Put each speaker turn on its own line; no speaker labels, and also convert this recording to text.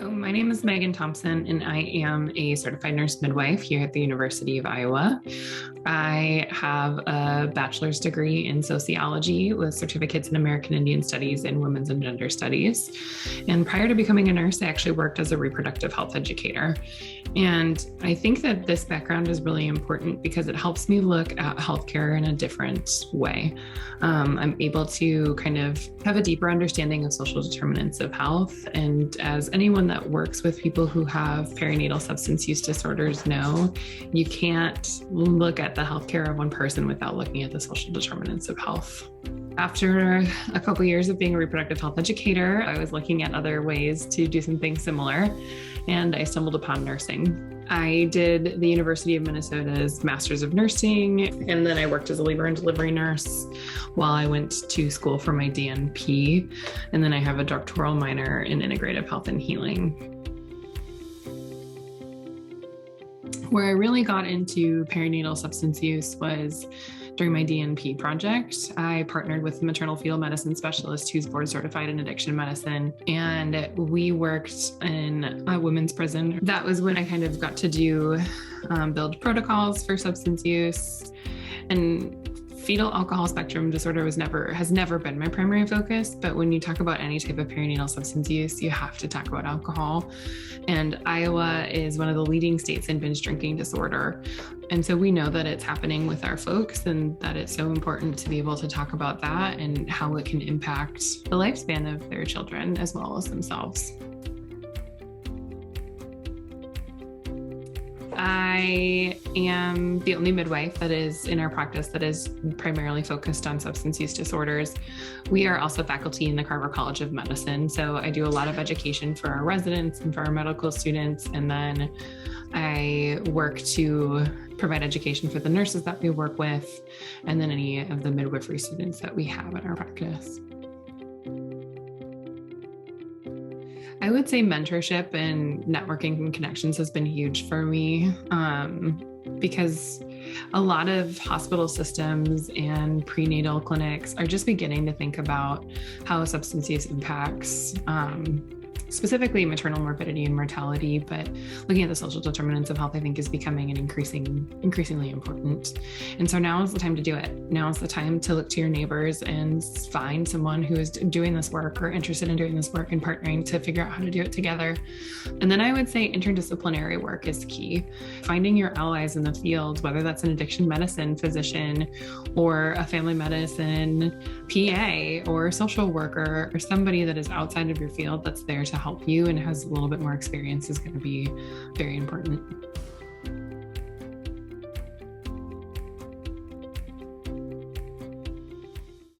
So my name is Meagan Thompson, and I am a certified nurse midwife here at the University of Iowa. I have a bachelor's degree in sociology with certificates in American Indian Studies and Women's and Gender Studies. And prior to becoming a nurse, I actually worked as a reproductive health educator. And I think that this background is really important because it helps me look at healthcare in a different way. I'm able to kind of have a deeper understanding of social determinants of health. And as anyone that works with people who have perinatal substance use disorders know, you can't look at the healthcare of one person without looking at the social determinants of health. After a couple years of being a reproductive health educator, I was looking at other ways to do something similar, and I stumbled upon nursing. I did the University of Minnesota's Master's of Nursing, and then I worked as a labor and delivery nurse while I went to school for my DNP, and then I have a doctoral minor in integrative health and healing. Where I really got into perinatal substance use was during my DNP project. I partnered with a maternal fetal medicine specialist who's board certified in addiction medicine, and we worked in a women's prison. That was when I kind of got to build protocols for substance use. And fetal alcohol spectrum disorder has never been my primary focus, but when you talk about any type of perinatal substance use, you have to talk about alcohol. And Iowa is one of the leading states in binge drinking disorder. And so we know that it's happening with our folks and that it's so important to be able to talk about that and how it can impact the lifespan of their children as well as themselves. I am the only midwife that is in our practice that is primarily focused on substance use disorders. We are also faculty in the Carver College of Medicine, so I do a lot of education for our residents and for our medical students, and then I work to provide education for the nurses that we work with, and then any of the midwifery students that we have in our practice. I would say mentorship and networking and connections has been huge for me because a lot of hospital systems and prenatal clinics are just beginning to think about how substance use impacts specifically maternal morbidity and mortality, but looking at the social determinants of health, I think, is becoming an increasingly important. And so now is the time to do it. Now is the time to look to your neighbors and find someone who is doing this work or interested in doing this work and partnering to figure out how to do it together. And then I would say interdisciplinary work is key. Finding your allies in the field, whether that's an addiction medicine physician or a family medicine PA or a social worker or somebody that is outside of your field that's there to help you and has a little bit more experience, is going to be very important.